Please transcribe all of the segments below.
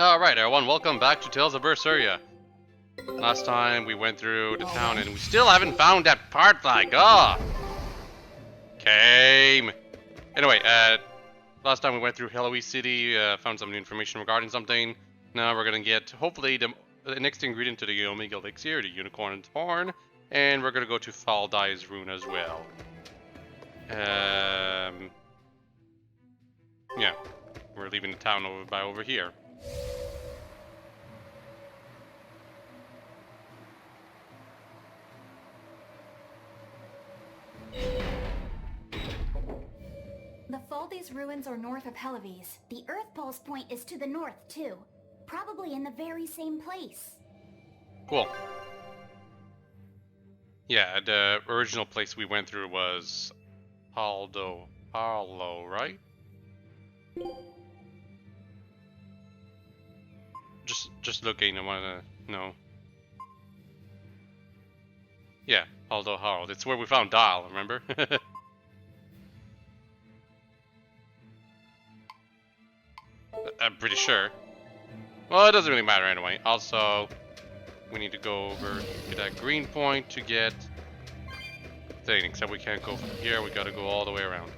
Alright everyone, welcome back to Tales of Berseria. Last time we went through the town and we still haven't found that part flag. Came. Anyway, last time we went through Halloween City, found some new information regarding something. Now we're gonna get, hopefully, the next ingredient to the Omega Elixir, the Unicorn's Horn. And we're gonna go to Faldai's Rune as well. Yeah. We're leaving the town over here. The Faldai's ruins are north of Hellawes. The Earth Pulse point is to the north, too. Probably in the very same place. Cool. Yeah, the original place we went through was Harlow, right? Just looking, I wanna know. Yeah, Harlow. It's where we found Dial, remember? I'm pretty sure. Well, it doesn't really matter anyway. Also, we need to go over to that green point to get thing, except we can't go from here, we gotta go all the way around.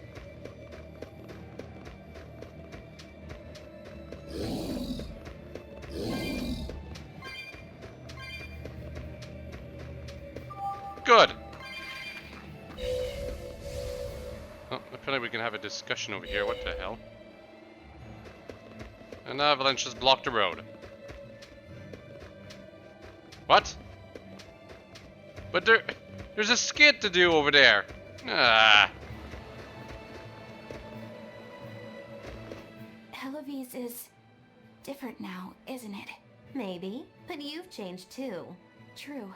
Good! Oh, I feel like we can have a discussion over here, what the hell? An avalanche has blocked the road. What? But there's a skid to do over there. Ah. Hellawes is different now, isn't it? Maybe, but you've changed too. True.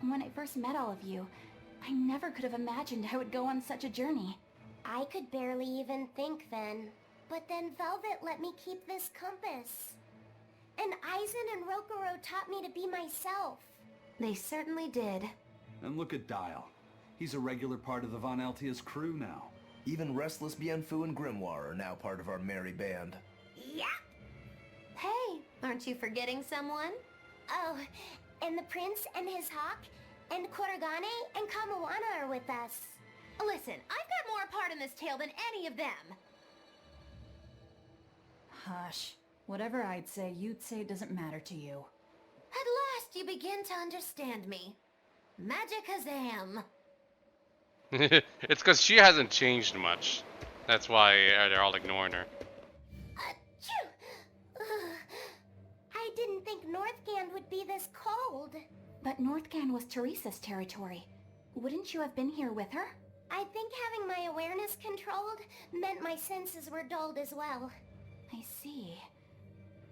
When I first met all of you, I never could have imagined I would go on such a journey. I could barely even think then. But then Velvet let me keep this compass. And Eisen and Rokuro taught me to be myself. They certainly did. And look at Dial. He's a regular part of the Von Altia's crew now. Even Restless Bienfu and Grimoire are now part of our merry band. Yeah. Hey, aren't you forgetting someone? Oh, and the prince and his hawk, and Korogane and Kamawana are with us. Listen, I've got more part in this tale than any of them. Hush. Whatever I'd say, you'd say it doesn't matter to you. At last you begin to understand me. Magicazam. It's because she hasn't changed much. That's why they're all ignoring her. Achoo! I didn't think Northgand would be this cold. But Northgand was Teresa's territory. Wouldn't you have been here with her? I think having my awareness controlled meant my senses were dulled as well. I see.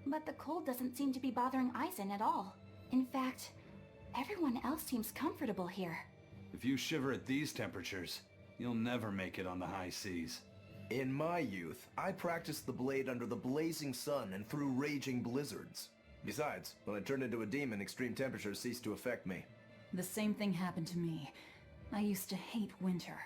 But the cold doesn't seem to be bothering Eisen at all. In fact, everyone else seems comfortable here. If you shiver at these temperatures, you'll never make it on the high seas. In my youth, I practiced the blade under the blazing sun and through raging blizzards. Besides, when I turned into a demon, extreme temperatures ceased to affect me. The same thing happened to me. I used to hate winter.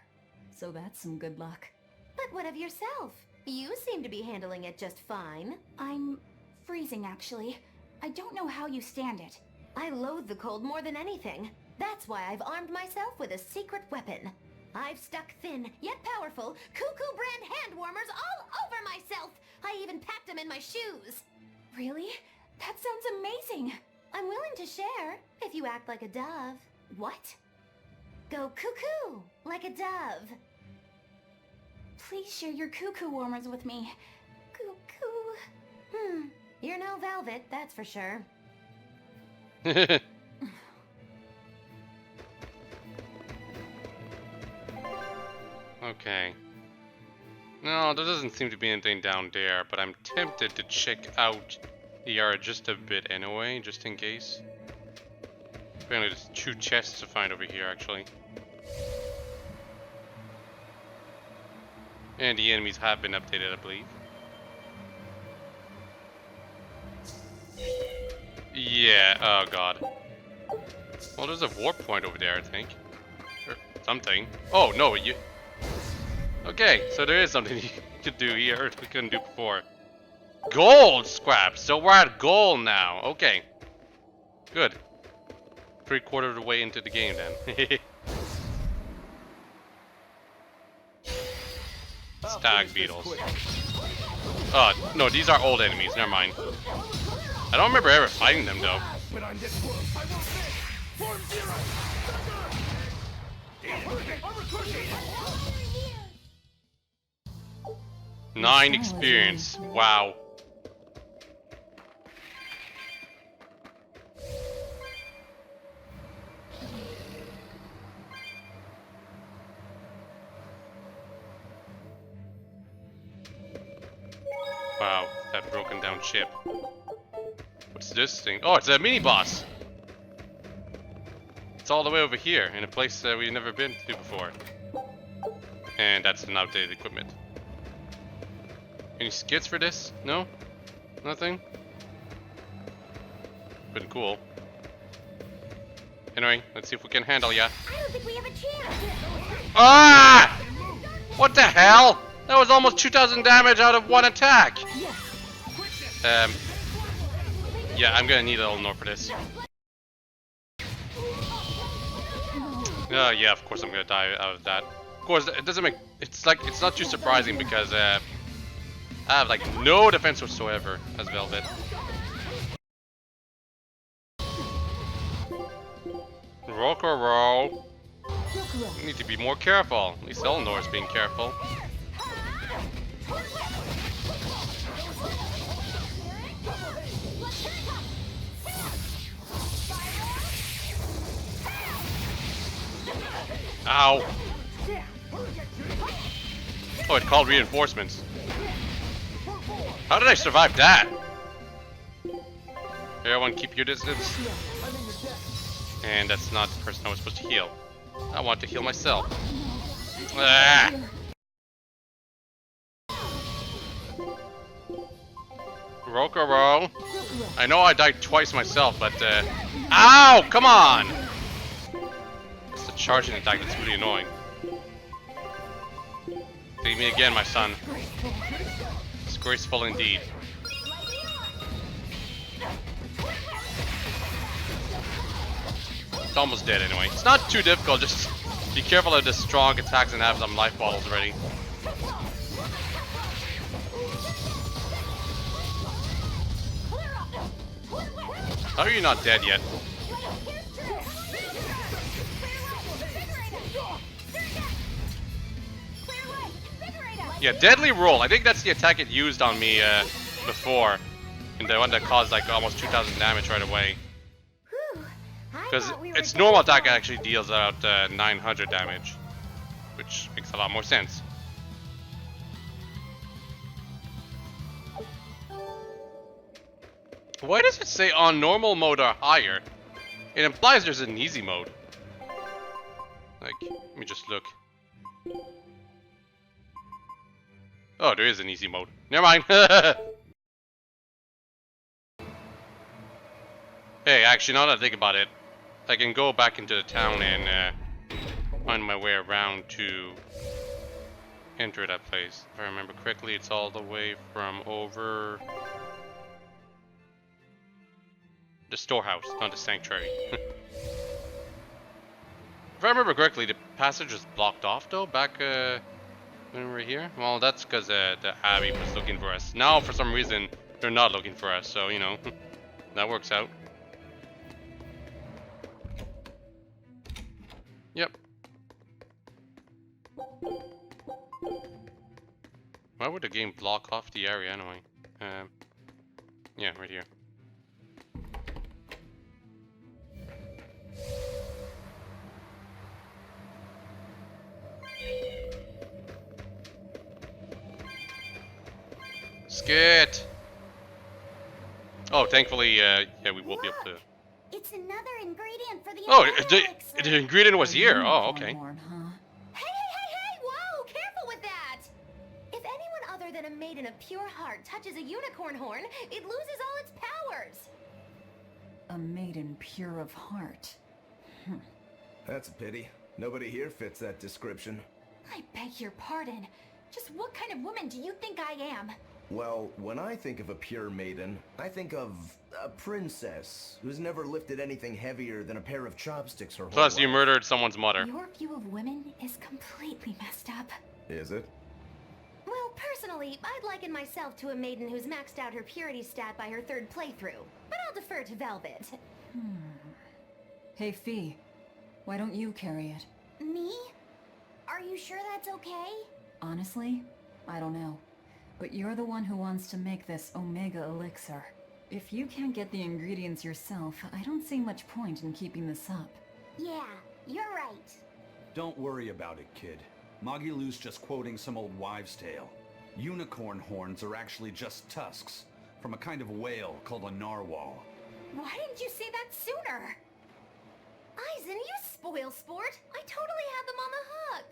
So that's some good luck. But what of yourself? You seem to be handling it just fine. I'm freezing, actually. I don't know how you stand it. I loathe the cold more than anything. That's why I've armed myself with a secret weapon. I've stuck thin, yet powerful, Cuckoo brand hand warmers all over myself. I even packed them in my shoes. Really? That sounds amazing. I'm willing to share, if you act like a dove. What? Go cuckoo, like a dove. Please share your cuckoo warmers with me. Cuckoo. You're no Velvet, that's for sure. Okay. No, there doesn't seem to be anything down there, but I'm tempted to check out the yard just a bit anyway, just in case. Apparently there's 2 chests to find over here, actually. And the enemies have been updated, I believe. Yeah, oh god. Well, there's a warp point over there, I think. Or something. Oh, no, you... Okay, so there is something you could do here we couldn't do before. Gold scraps. So we're at gold now. Okay. Good. 3/4 of the way into the game then. Stag beetles. Oh, no, these are old enemies. Never mind. I don't remember ever fighting them though. 9 experience. Wow. Wow, that broken down ship. What's this thing? Oh, it's a mini boss. It's all the way over here in a place we've never been to before. And that's an outdated equipment. Any skits for this? No? Nothing? Pretty cool. Anyway, let's see if we can handle ya. I don't think we have a chance. Ah! What the hell? That was almost 2,000 damage out of one attack. Yeah, I'm gonna need a little more for this. Yeah, of course I'm gonna die out of that. Of course, it doesn't make. It's like it's not too surprising because I have like no defense whatsoever as Velvet. Rokuro. You need to be more careful. At least Eleanor's being careful. Ow. Oh, it called reinforcements. How did I survive that? Everyone keep your distance. And that's not the person I was supposed to heal. I want to heal myself. Ah. Rokuro. I know I died twice myself, but ow! Come on! It's the charging attack that's really annoying. Leave me again, my son. Disgraceful indeed. It's almost dead anyway. It's not too difficult, just be careful of the strong attacks and have some life bottles ready. How are you not dead yet? Yeah, Deadly Roll. I think that's the attack it used on me before. And the one that caused like almost 2,000 damage right away. Because its normal attack actually deals out 900 damage. Which makes a lot more sense. Why does it say on normal mode or higher? It implies there's an easy mode. Like, let me just look. Oh, there is an easy mode. Never mind. Hey, actually, now that I think about it, I can go back into the town and find my way around to enter that place. If I remember correctly, it's all the way from over the storehouse, not the sanctuary. If I remember correctly, the passage was blocked off though back when we were here. Well, that's because the Abbey was looking for us. Now, for some reason, they're not looking for us, so you know, that works out. Yep. Why would the game block off the area anyway? Yeah, right here. Skit! Oh, thankfully, yeah, we will be able to. It's another ingredient for the The ingredient was here. Oh, okay. Hey, whoa, careful with that! If anyone other than a maiden of pure heart touches a unicorn horn, it loses all its powers. A maiden pure of heart. That's a pity. Nobody here fits that description. I beg your pardon. Just what kind of woman do you think I am? Well, when I think of a pure maiden, I think of a princess who's never lifted anything heavier than a pair of chopsticks her whole Plus, life. you murdered someone's mother. Your view of women is completely messed up. Is it? Well, personally, I'd liken myself to a maiden who's maxed out her purity stat by her 3rd playthrough. But I'll defer to Velvet. Hey, Fee. Why don't you carry it? Me? Are you sure that's okay? Honestly, I don't know. But you're the one who wants to make this Omega Elixir. If you can't get the ingredients yourself, I don't see much point in keeping this up. Yeah, you're right. Don't worry about it, kid. Magilou's just quoting some old wives' tale. Unicorn horns are actually just tusks from a kind of whale called a narwhal. Why didn't you say that sooner? Eisen, you spoil sport! I totally had them on the hook!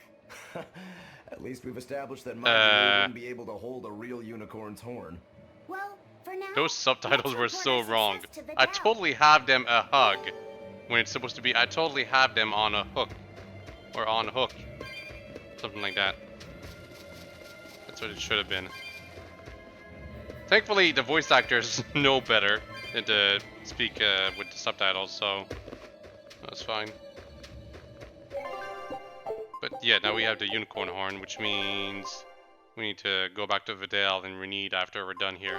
At least we've established that Magilu wouldn't be able to hold a real unicorn's horn. Well, for now... Those subtitles were let's so report our wrong. success to the I Dow. totally have them a hug when it's supposed to be I totally have them on a hook. Or on hook. Something like that. That's what it should have been. Thankfully, the voice actors know better than to speak with the subtitles, so that's fine. But yeah, now we have the unicorn horn, which means we need to go back to Vidal and Renede after we're done here.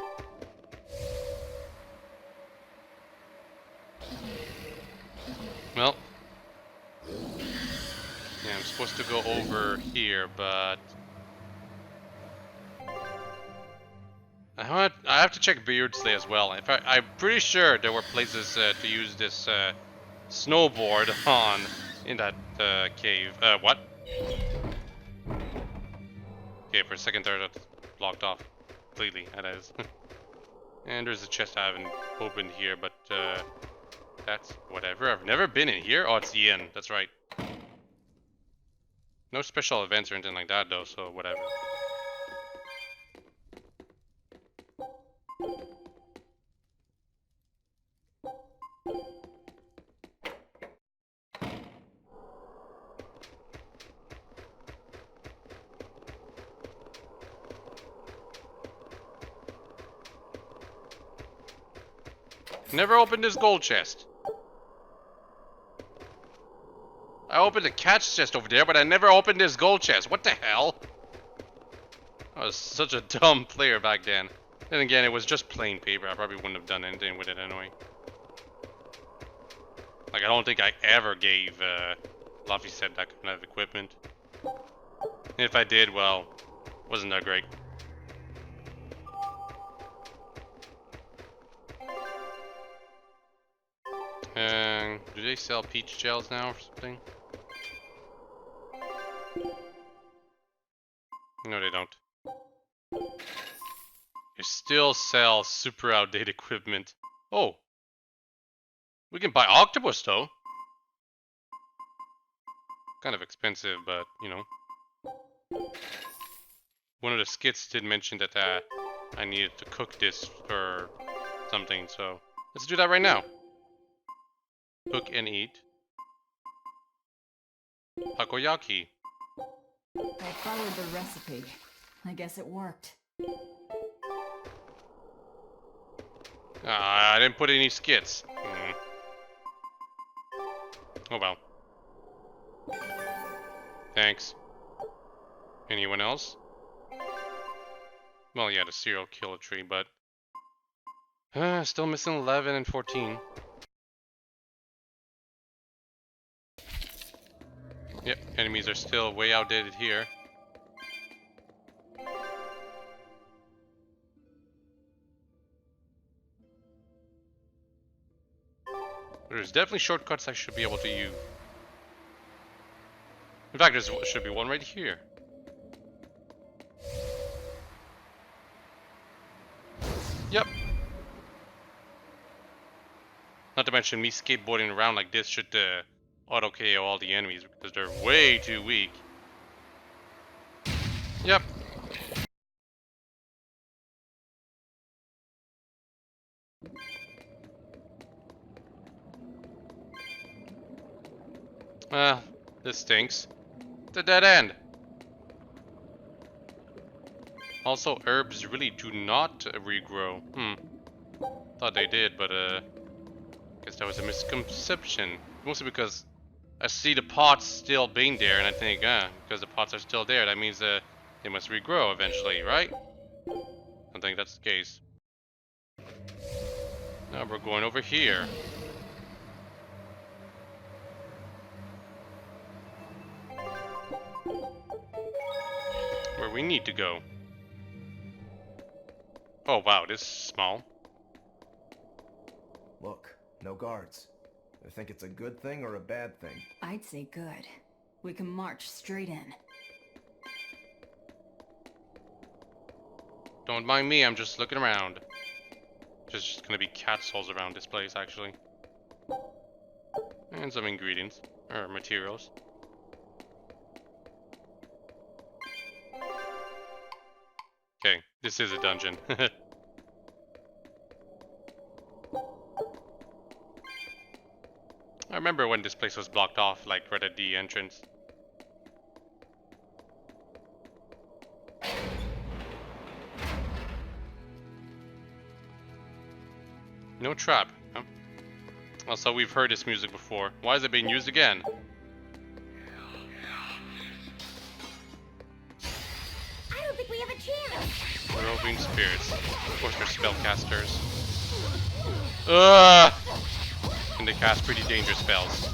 Well, yeah, I'm supposed to go over here, but I have to check Beardsley as well. In fact, I'm pretty sure there were places to use this snowboard on in that cave. What? Okay, for a second there, that blocked off completely. That is. And there's a chest I haven't opened here, but that's whatever. I've never been in here. Oh, it's the inn. That's right. No special events or anything like that, though, so whatever. Never opened this gold chest. I opened the catch chest over there, but I never opened this gold chest. What the hell? I was such a dumb player back then. Then again, it was just plain paper. I probably wouldn't have done anything with it anyway. Like, I don't think I ever gave Luffy said that kind of equipment. If I did, well, wasn't that great. Do they sell peach gels now or something? No, they don't. They still sell super outdated equipment. Oh! We can buy octopus though! Kind of expensive, but you know. One of the skits did mention that I needed to cook this for something, so let's do that right now. Cook and eat. Takoyaki. I followed the recipe. I guess it worked. I didn't put any skits. Oh well. Thanks. Anyone else? Well, yeah, the serial killer tree, but still missing 11 and 14. Yep, enemies are still way outdated here. There's definitely shortcuts I should be able to use. In fact, there should be one right here. Yep. Not to mention me skateboarding around like this should auto KO all the enemies because they're way too weak. Yep. Well, this stinks. It's a dead end. Also, herbs really do not regrow. Thought they did, but guess that was a misconception. Mostly because I see the pots still being there, and I think, because the pots are still there, that means they must regrow eventually, right? I think that's the case. Now we're going over here. Where we need to go. Oh wow, this is small. Look, no guards. I think it's a good thing or a bad thing. I'd say good. We can march straight in. Don't mind me, I'm just looking around. There's just gonna be cat souls around this place, actually. And some ingredients, or materials. Okay, this is a dungeon. I remember when this place was blocked off, like right at the entrance. No trap. Huh? Also, we've heard this music before. Why is it being used again? I don't think we have a chance. Roving spirits. Of course, they're spellcasters. Ugh! And they cast pretty dangerous spells.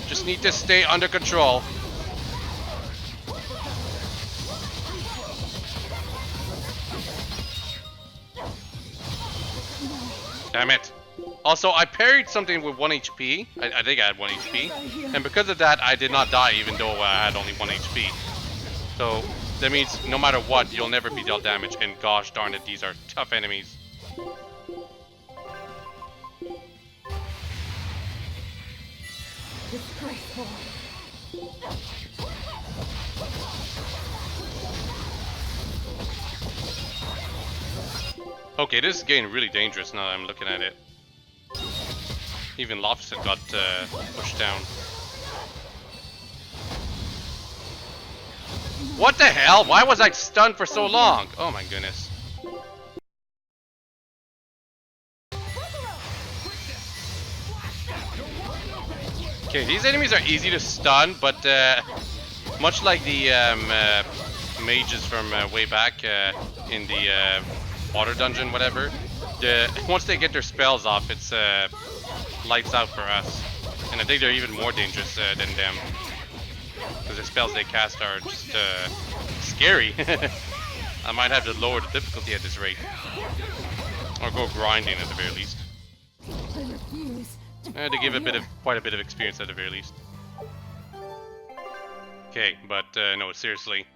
Just need to stay under control. Damn it. Also, I parried something with 1 HP. I think I had 1 HP. And because of that, I did not die even though I had only 1 HP. So, that means no matter what, you'll never be dealt damage. And gosh darn it, these are tough enemies. Disgraceful. Okay, this is getting really dangerous now that I'm looking at it. Even Lobster got pushed down. What the hell? Why was I stunned for so long? Oh my goodness. Okay, these enemies are easy to stun, but much like the mages from way back in the water dungeon, whatever, once they get their spells off, it's lights out for us. And I think they're even more dangerous than them. Because the spells they cast are just scary. I might have to lower the difficulty at this rate. Or go grinding at the very least. To give quite a bit of experience at the very least. Okay, but no, seriously.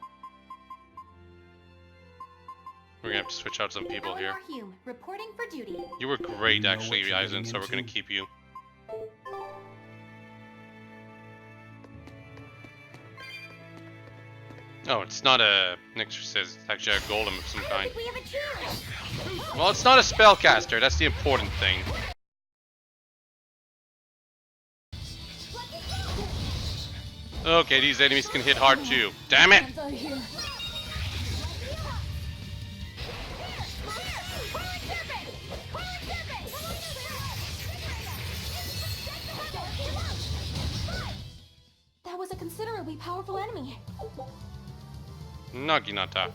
We're gonna have to switch out some people here. Hume, reporting for duty. You were great, actually, Eisen, so we're gonna keep you. Oh, it's not a exorcist, it's actually a golem of some kind. We have a chance. Well, it's not a spellcaster, that's the important thing. Okay, these enemies can hit hard too. Damn it! That was a considerably powerful enemy. Naginata.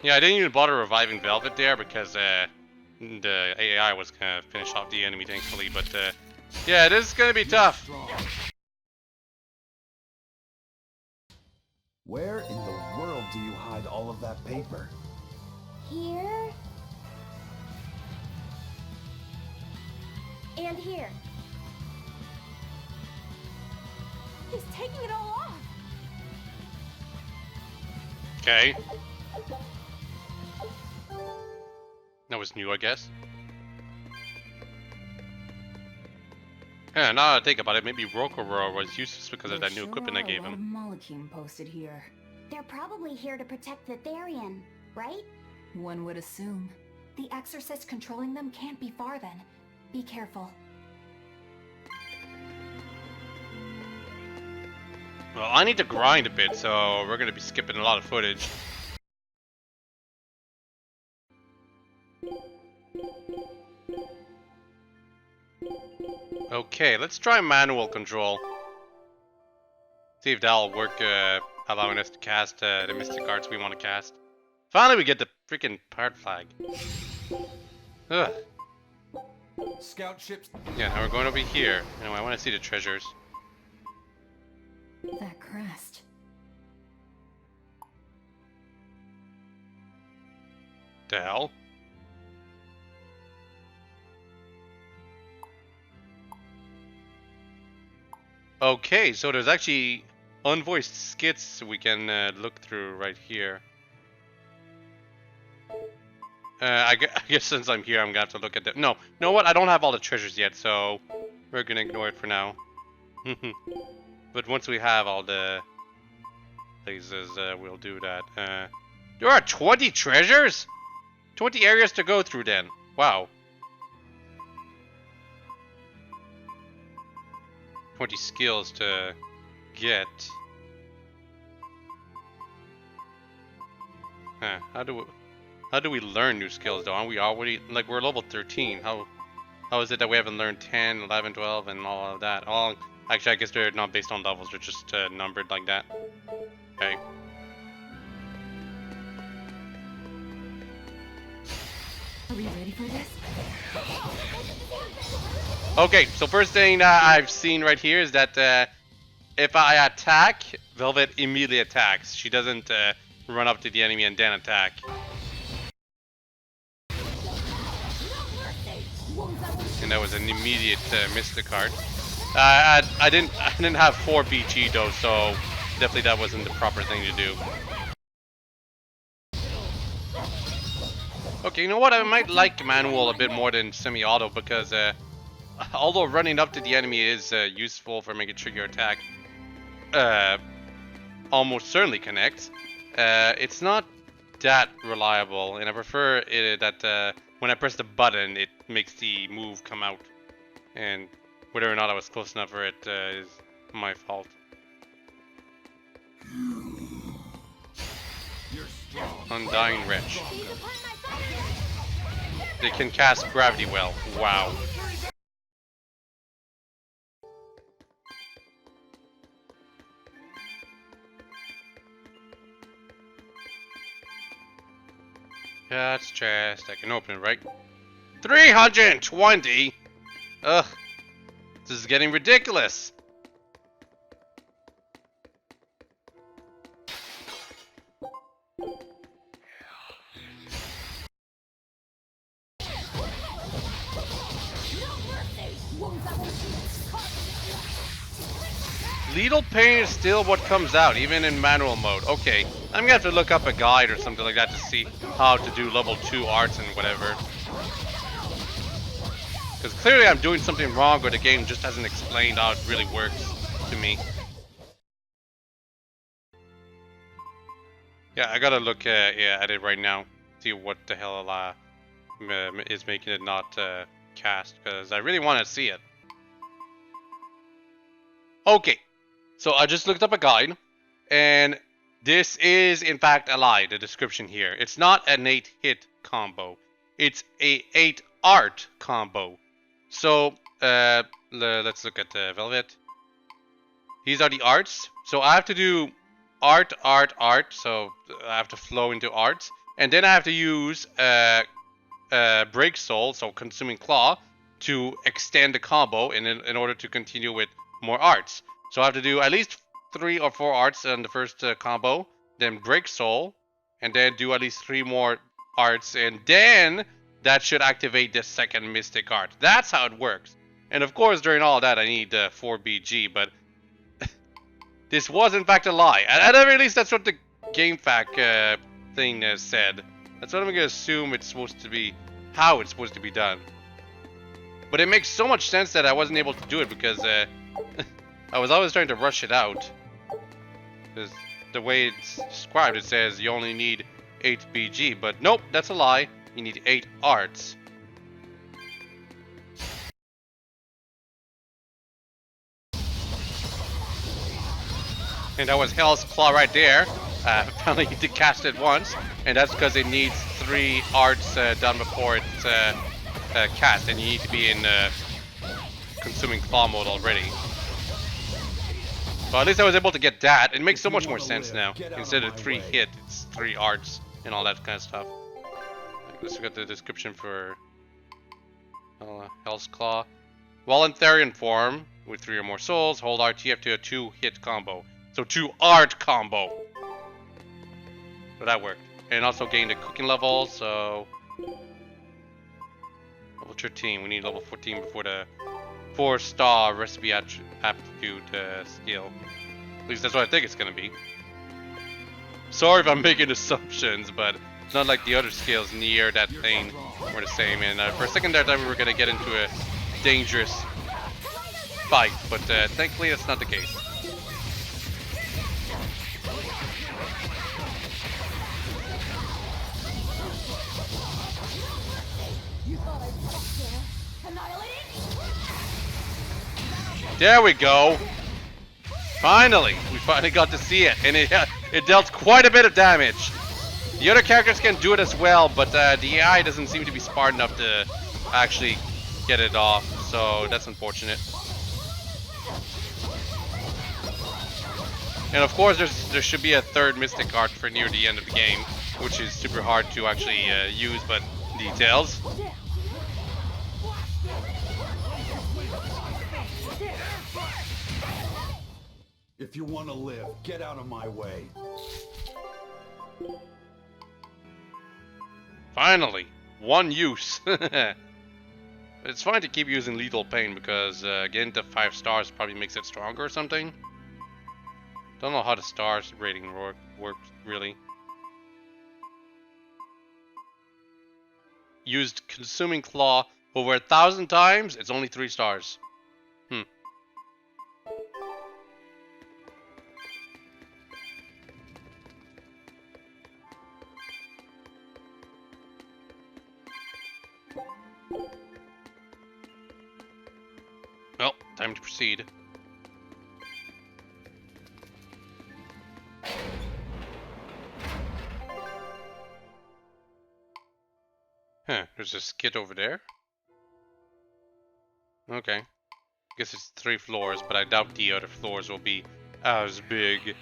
Yeah, I didn't even bother reviving Velvet there because the AI was gonna finish off the enemy, thankfully. But yeah, this is gonna be tough. Where in the world do you hide all of that paper? Here. And here. He's taking it all off. Okay. That was new, I guess. Yeah, now that I think about it, maybe Rokuroro was useless because of that new equipment I gave him. Molecule posted here. They're probably here to protect the Therian, right? One would assume. The exorcist controlling them can't be far then. Be careful. Well, I need to grind a bit, so we're gonna be skipping a lot of footage. Okay, let's try manual control. See if that'll work, allowing us to cast the mystic arts we want to cast. Finally, we get the freaking part flag. Ugh. Scout ships. Yeah, now we're going over here. Anyway, I want to see the treasures. That crest. The hell? Okay, so there's actually unvoiced skits we can look through right here. I guess since I'm here, I'm gonna have to look at the. No, you know what? I don't have all the treasures yet, so we're gonna ignore it for now. But once we have all the places, we'll do that. There are 20 treasures? 20 areas to go through then. Wow. 20 skills to get. Huh, how do we learn new skills though? Aren't we already, like, we're level 13. How is it that we haven't learned 10, 11, 12 and all of that? Actually, I guess they're not based on levels, they're just numbered like that. Okay. Are we ready for this? Okay, so first thing that I've seen right here is that if I attack, Velvet immediately attacks. She doesn't run up to the enemy and then attack. And that was an immediate Mystic card. I didn't have 4 BG though, so definitely that wasn't the proper thing to do. Okay, you know what? I might like manual a bit more than semi-auto because although running up to the enemy is useful for making sure your attack almost certainly connects, it's not that reliable, and I prefer it that when I press the button, it makes the move come out. And whether or not I was close enough for it is my fault. Undying Wretch. They can cast Gravity Well. Wow. That's chest. I can open it, right? 320? Ugh. This is getting ridiculous. Lethal pain is still what comes out, even in manual mode. Okay, I'm gonna have to look up a guide or something like that to see how to do level 2 arts and whatever. Because clearly I'm doing something wrong, or the game just hasn't explained how it really works to me. Yeah, I gotta look at it right now, see what the hell is making it not cast, because I really want to see it. Okay, so I just looked up a guide, and this is in fact a lie, the description here. It's not an 8-hit combo, it's a 8-art combo. So, let's look at Velvet. These are the arts, so I have to do art, so I have to flow into arts, and then I have to use Break Soul, so Consuming Claw, to extend the combo in order to continue with more arts. So I have to do at least 3 or 4 arts on the first combo, then Break Soul, and then do at least 3 more arts, and then that should activate the second Mystic art. That's how it works. And of course, during all that, I need 4 BG, but this was in fact a lie. At the very least, that's what the GameFAQ thing said. That's what I'm gonna assume it's supposed to be, how it's supposed to be done. But it makes so much sense that I wasn't able to do it because I was always trying to rush it out. Because the way it's described, it says you only need 8 BG, but nope, that's a lie. You need 8 arts. And that was Hell's Claw right there. Apparently he did cast it once, and that's because it needs 3 arts done before it's cast, and you need to be in Consuming Claw mode already. So at least I was able to get that. It makes so much more sense now. Instead of 3 hit, it's 3 arts and all that kind of stuff. Let's look at the description for Hell's Claw. While in Therian form, with 3 or more souls, hold RTF to a 2-hit combo. So 2 art combo. So that worked. And also gained a cooking level, so... Level 13, we need level 14 before the 4-star recipe aptitude skill. At least that's what I think it's gonna be. Sorry if I'm making assumptions, but it's not like the other skills near that thing were the same. And for a second there, I thought we were gonna get into a dangerous fight, but thankfully that's not the case. There we go. Finally, we finally got to see it, and it dealt quite a bit of damage. The other characters can do it as well, but the AI doesn't seem to be smart enough to actually get it off, so that's unfortunate. And of course, there should be a 3rd Mystic Art for near the end of the game, which is super hard to actually use, but details. If you want to live, get out of my way. Finally, 1 use. It's fine to keep using Lethal Pain because getting to 5 stars probably makes it stronger or something. Don't know how the stars rating works really. Used Consuming Claw over 1,000 times, it's only 3 stars. Well, time to proceed. Huh, there's a skit over there. Okay. Guess it's 3 floors, but I doubt the other floors will be as big.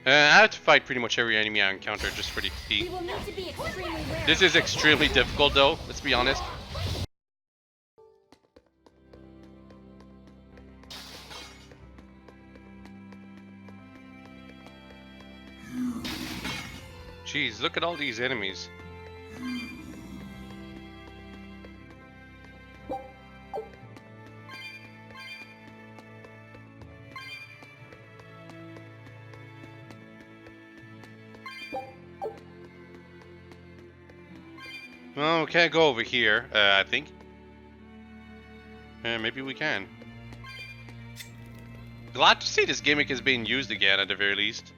I have to fight pretty much every enemy I encounter just for the XP. This is extremely difficult though, let's be honest. Jeez, look at all these enemies. Well, we can't go over here, I think. Maybe we can. Glad to see this gimmick is being used again, at the very least.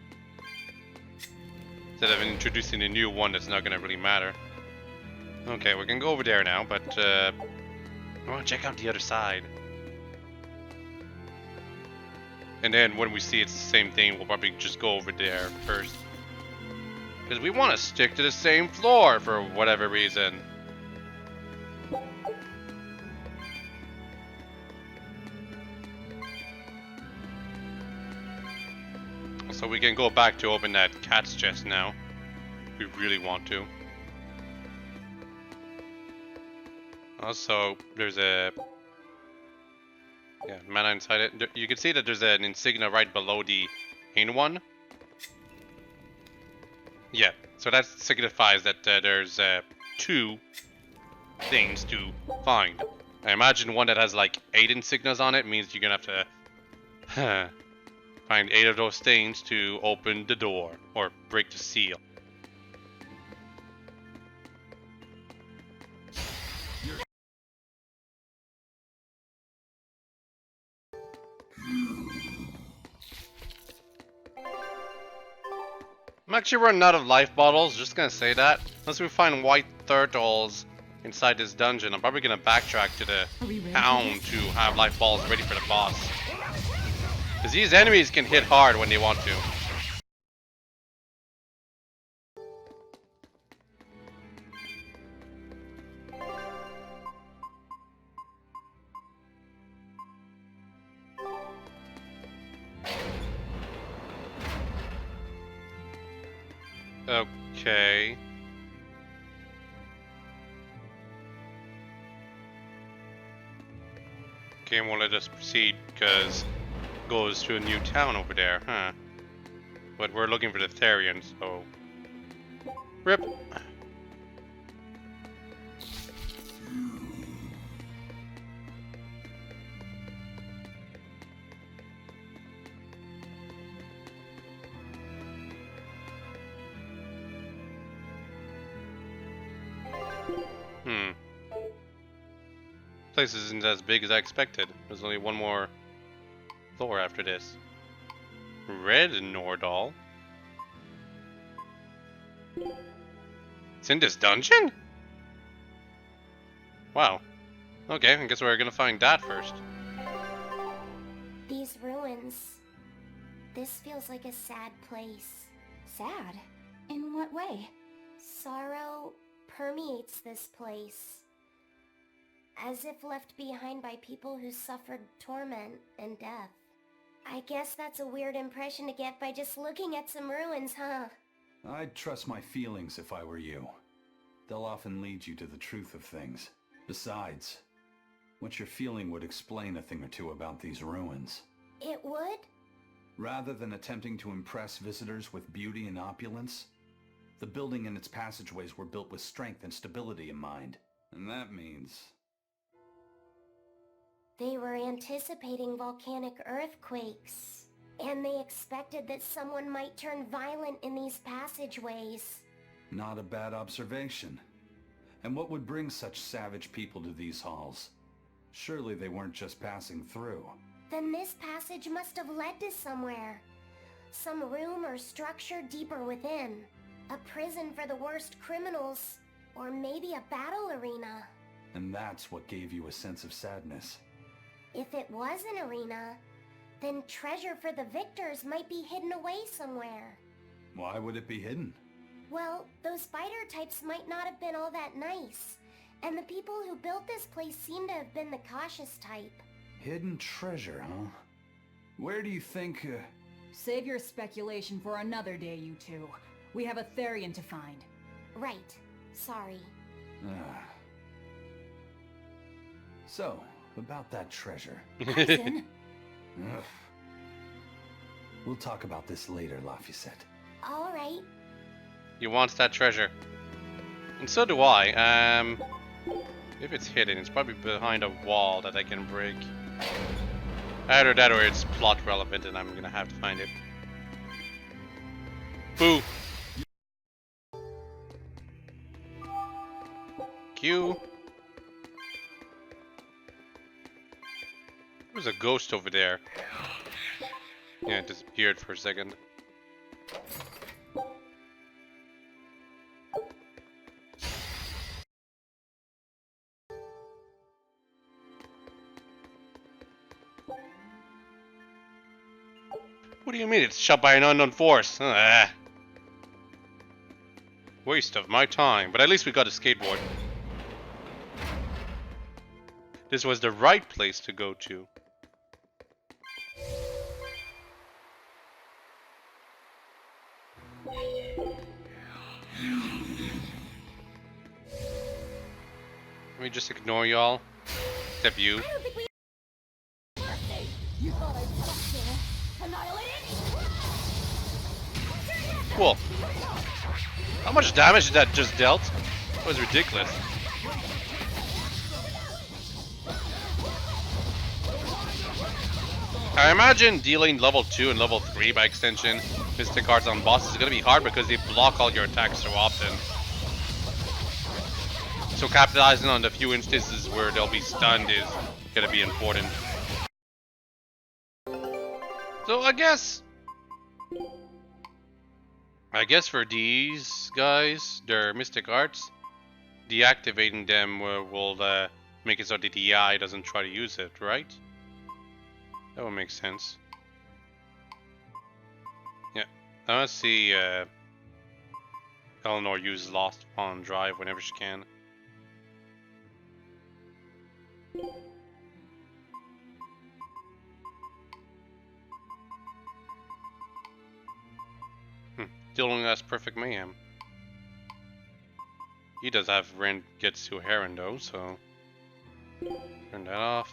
Instead of introducing a new one that's not gonna really matter. Okay, we can go over there now, but I want to check out the other side. And then when we see it's the same thing, we'll probably just go over there first. Because we want to stick to the same floor for whatever reason. So we can go back to open that cat's chest now, if we really want to. Also, there's a... yeah, mana inside it. You can see that there's an insignia right below the main one. Yeah, so that signifies that there's 2 things to find. I imagine one that has like 8 insignias on it means you're gonna have to find 8 of those things to open the door or break the seal. I'm actually running out of life bottles, just gonna say that. Unless we find white turtles inside this dungeon, I'm probably gonna backtrack to the town to have life balls ready for the boss. Because these enemies can hit hard when they want to. Okay. Game won't let us proceed because it goes to a new town over there, huh? But we're looking for the Therian, so... RIP! Place isn't as big as I expected. There's only one more floor after this. Red Nordal? It's in this dungeon? Wow. Okay, I guess we're gonna find that first. These ruins. This feels like a sad place. Sad? In what way? Sorrow permeates this place. As if left behind by people who suffered torment and death. I guess that's a weird impression to get by just looking at some ruins, huh? I'd trust my feelings if I were you. They'll often lead you to the truth of things. Besides, what you're feeling would explain a thing or two about these ruins. It would? Rather than attempting to impress visitors with beauty and opulence, the building and its passageways were built with strength and stability in mind. And that means... They were anticipating volcanic earthquakes, and they expected that someone might turn violent in these passageways. Not a bad observation. And what would bring such savage people to these halls? Surely they weren't just passing through. Then this passage must have led to somewhere. Some room or structure deeper within. A prison for the worst criminals, or maybe a battle arena. And that's what gave you a sense of sadness. If it was an arena, then treasure for the victors might be hidden away somewhere. Why would it be hidden? Well, those spider types might not have been all that nice, and the people who built this place seem to have been the cautious type. Hidden treasure, huh? Where do you think, Save your speculation for another day, you two. We have a Therian to find. Right. Sorry. So, about that treasure. Aizen? Ugh. We'll talk about this later, Lafayette. All right. He wants that treasure. And so do I. If it's hidden, it's probably behind a wall that I can break. Either that or it's plot relevant and I'm gonna have to find it. Boo! Q. There's a ghost over there. Yeah, it disappeared for a second. What do you mean it's shot by an unknown force? Waste of my time, but at least we got a skateboard. This was the right place to go to. Let me just ignore y'all. Except you. Cool. How much damage did that just dealt? That was ridiculous. I imagine dealing level 2 and level 3 by extension Mystic Cards on bosses is going to be hard because they block all your attacks so often. So capitalizing on the few instances where they'll be stunned is going to be important. So I guess for these guys, their Mystic Arts, deactivating them will make it so that the AI doesn't try to use it, right? That would make sense. I want to see Eleanor use Lost Pawn Drive whenever she can. Still only has Perfect Mayhem. He does have Ren gets to Heron though, so turn that off.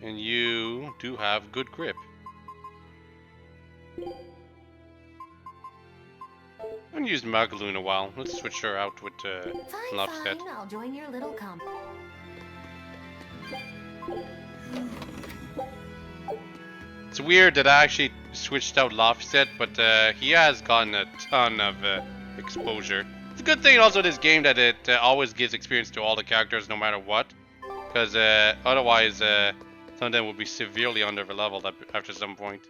And you do have good grip. I haven't used Magalu in a while. Let's switch her out with Lofstead. Fine, I'll join your little comp. It's weird that I actually switched out Lofstead, but he has gotten a ton of exposure. It's a good thing also this game that it always gives experience to all the characters no matter what. Because otherwise some of them would be severely under-leveled after some point.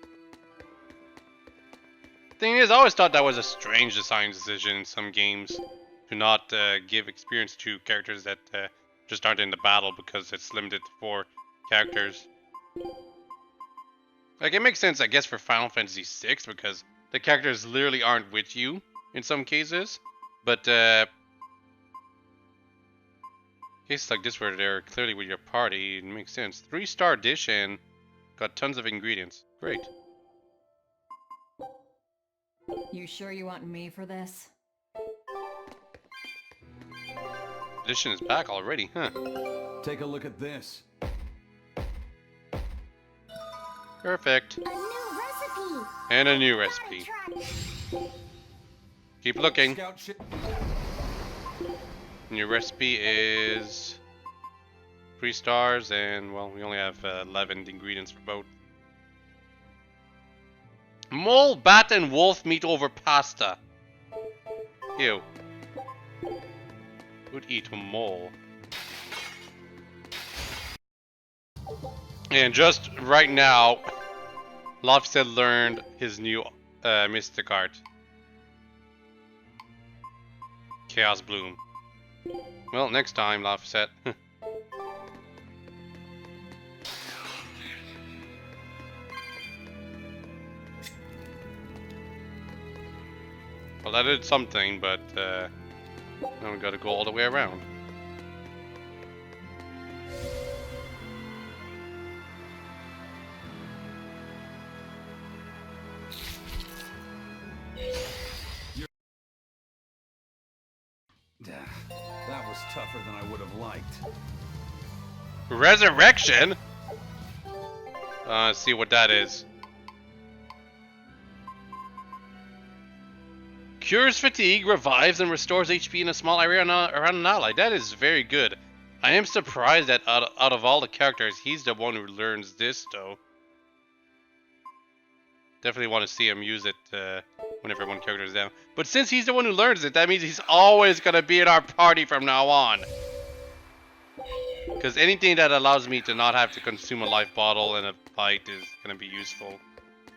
Thing is, I always thought that was a strange design decision in some games to not give experience to characters that just aren't in the battle because it's limited to 4 characters. Like, it makes sense, I guess, for Final Fantasy VI because the characters literally aren't with you in some cases. But cases like this where they're clearly with your party, it makes sense. 3-star dish and got tons of ingredients. Great. You sure you want me for this? Edition is back already, huh? Take a look at this. Perfect. A new recipe! And a new recipe. Keep looking. Scout ship. New recipe is 3 stars, and well, we only have 11 ingredients for both. Mole, bat, and wolf meat over pasta. Ew. Who'd eat a mole? And just right now, Lofstead learned his new mystic art. Chaos Bloom. Well, next time, Lofstead. Well, that did something, but now we gotta go all the way around. That was tougher than I would have liked. Resurrection? Let's see what that is. Cures fatigue, revives, and restores HP in a small area around an ally. That is very good. I am surprised that out of all the characters, he's the one who learns this, though. Definitely want to see him use it whenever one character is down. But since he's the one who learns it, that means he's always going to be in our party from now on. Because anything that allows me to not have to consume a life bottle in a fight is going to be useful.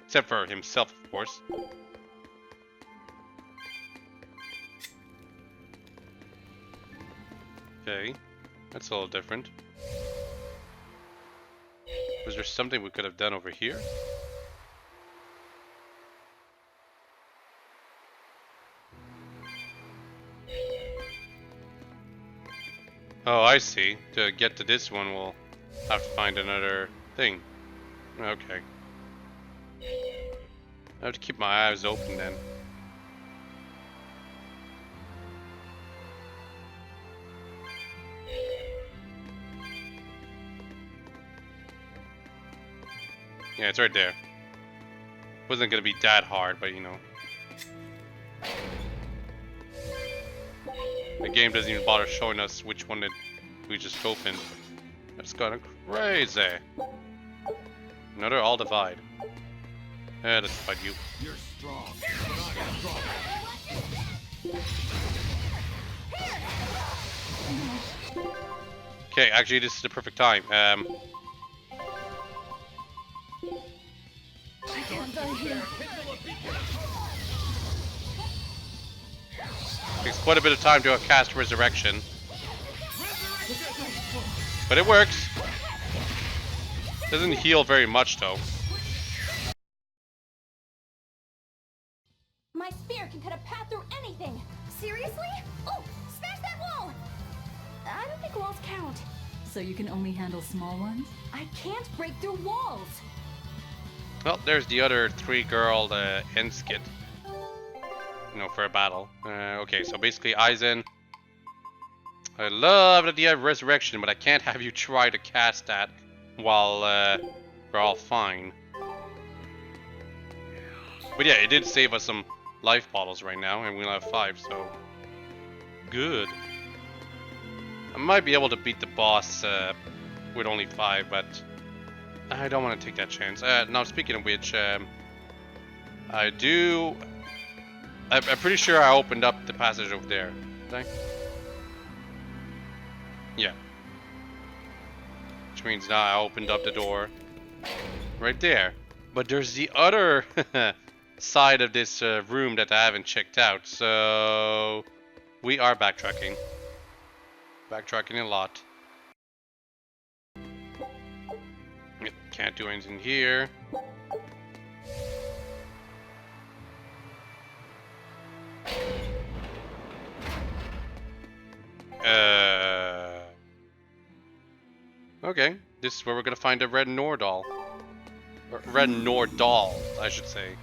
Except for himself, of course. Okay, that's a little different. Was there something we could have done over here? Oh, I see. To get to this one, we'll have to find another thing. Okay. I have to keep my eyes open then. Yeah, it's right there. Wasn't gonna be that hard, but you know. The game doesn't even bother showing us which one that we just opened. That's kind of crazy. Another all divide. Yeah, let's fight you. You're strong, but I am stronger. Okay, actually, this is the perfect time. Takes quite a bit of time to cast Resurrection. But it works. Doesn't heal very much though. spear can cut a path through anything! Seriously? Oh, smash that wall! I don't think walls count. So you can only handle small ones? I can't break through walls! Well, there's the other 3-girl end skit. You know, for a battle. Okay, so basically Aizen. I love the idea of resurrection, but I can't have you try to cast that while we're all fine. But yeah, it did save us some life bottles right now, and we only have 5, so good. I might be able to beat the boss with only 5, but I don't want to take that chance. Now, speaking of which, I'm pretty sure I opened up the passage over there. Did I? Yeah. Which means now I opened up the door right there. But there's the other side of this room that I haven't checked out. So we are backtracking. Backtracking a lot. Can't do anything here. Okay, this is where we're gonna find a red Nordal. Or red Nordal, I should say.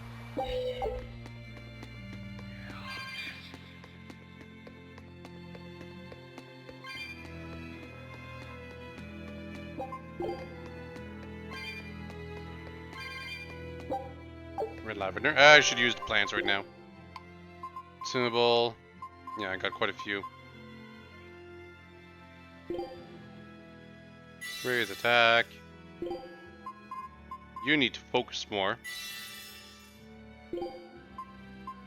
Red lavender. I should use the plants right now. Tunable. Yeah, I got quite a few. Raise attack. You need to focus more.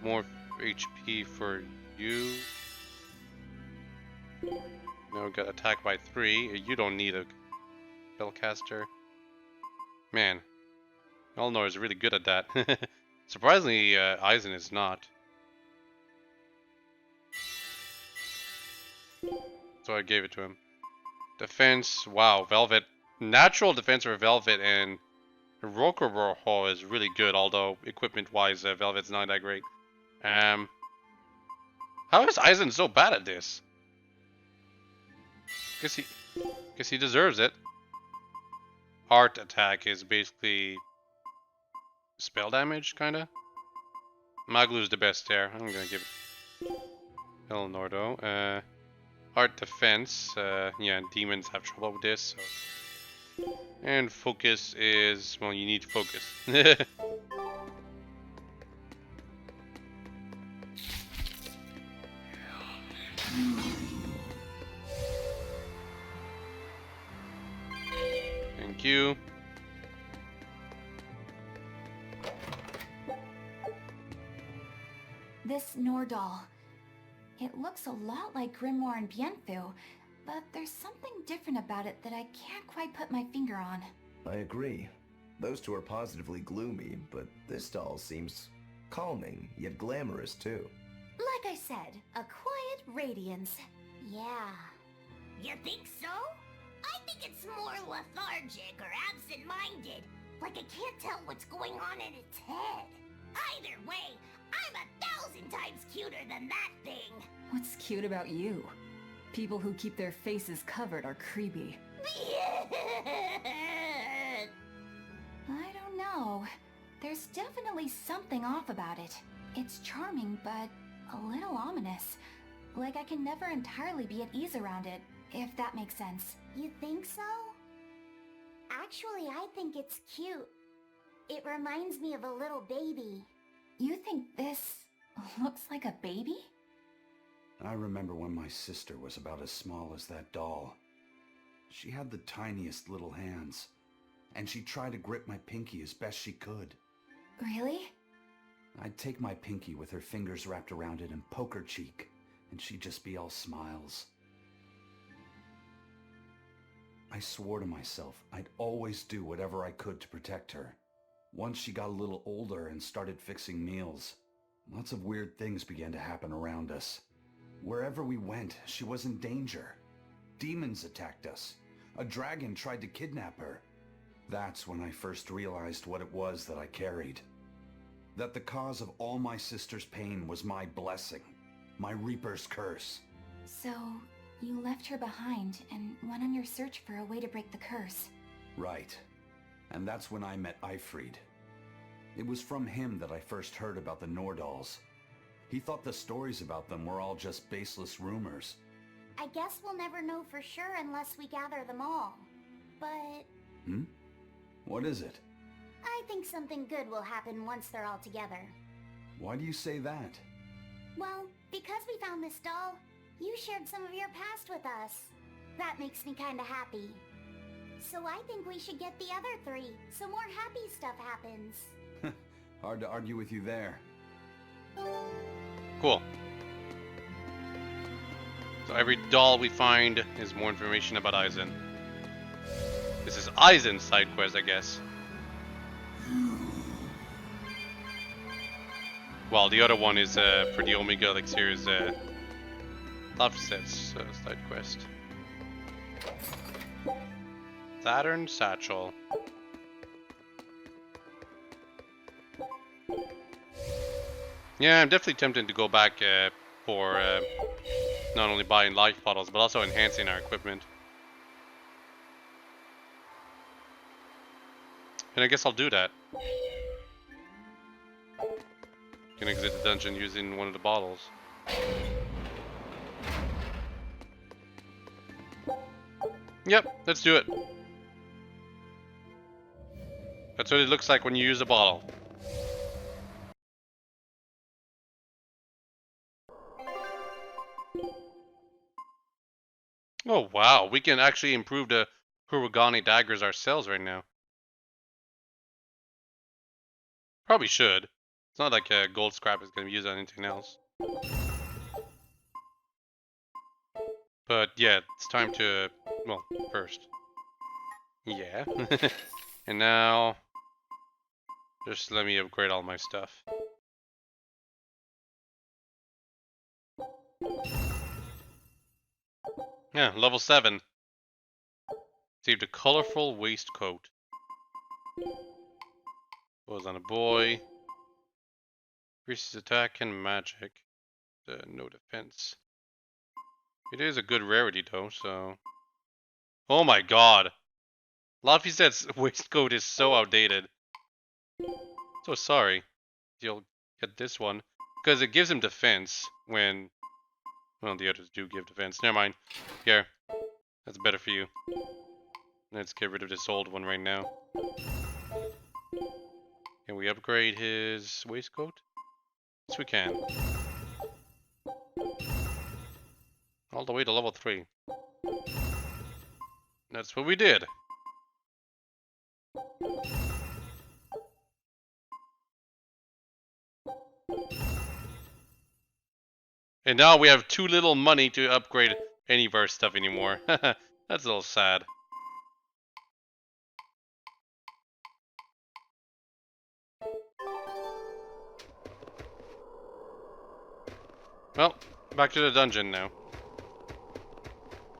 More HP for you. Now we got attack by 3. You don't need a spellcaster. Man, Elnor is really good at that. Surprisingly, Aizen is not. So I gave it to him. Defense, wow, Velvet. Natural defense for Velvet and Rokuroho is really good, although equipment-wise, Velvet's not that great. How is Aizen so bad at this? Guess he deserves it. Heart attack is basically spell damage, kinda. Maglu's the best there. I'm gonna give it Eleanordo. Heart defense. Yeah, demons have trouble with this. So. And focus is, well, you need to focus. Thank you. This Nordal. It looks a lot like Grimoire and Bienfu, but there's something different about it that I can't quite put my finger on. I agree. Those two are positively gloomy, but this doll seems calming, yet glamorous too. Like I said, a quiet radiance. Yeah. You think so? I think it's more lethargic or absent-minded. Like it can't tell what's going on in its head. Either way, I'm 1,000 times cuter than that thing. What's cute about you? People who keep their faces covered are creepy. I don't know. There's definitely something off about it. It's charming, but a little ominous. Like I can never entirely be at ease around it, if that makes sense. You think so? Actually, I think it's cute. It reminds me of a little baby. You think this looks like a baby? I remember when my sister was about as small as that doll. She had the tiniest little hands, and she tried to grip my pinky as best she could. Really? I'd take my pinky with her fingers wrapped around it and poke her cheek, and she'd just be all smiles. I swore to myself I'd always do whatever I could to protect her. Once she got a little older and started fixing meals, lots of weird things began to happen around us. Wherever we went, she was in danger. Demons attacked us. A dragon tried to kidnap her. That's when I first realized what it was that I carried. That the cause of all my sister's pain was my blessing. My Reaper's curse. So, you left her behind and went on your search for a way to break the curse. Right. And that's when I met Ifrid. It was from him that I first heard about the Nordals. He thought the stories about them were all just baseless rumors. I guess we'll never know for sure unless we gather them all. But What is it? I think something good will happen once they're all together. Why do you say that? Well, because we found this doll, you shared some of your past with us. That makes me kinda happy. So I think we should get the other three, so more happy stuff happens. Hard to argue with you there. Cool. So every doll we find is more information about Aizen. This is Aizen's side quest, I guess. Well, the other one is for the Omega Elixir's Laphset's side quest. Saturn Satchel. Yeah, I'm definitely tempted to go back for not only buying life bottles, but also enhancing our equipment. And I guess I'll do that. Can exit the dungeon using one of the bottles. Yep, let's do it. That's what it looks like when you use a bottle. Oh wow, we can actually improve the Kurogane daggers ourselves right now. Probably should. It's not like gold scrap is going to be used on anything else. But yeah, it's time to, well, first. Yeah. And now, just let me upgrade all my stuff. Yeah, level 7. Received a colorful waistcoat. Goes on a boy. Increases attack and magic. No defense. It is a good rarity though, so... Oh my god! Laphset's waistcoat is so outdated. So sorry. You'll get this one. Because it gives him defense when... Well, the others do give defense. Never mind. Here. That's better for you. Let's get rid of this old one right now. Can we upgrade his waistcoat? Yes, we can. All the way to level 3. That's what we did. And now we have too little money to upgrade any of our stuff anymore. That's a little sad. Well, back to the dungeon now.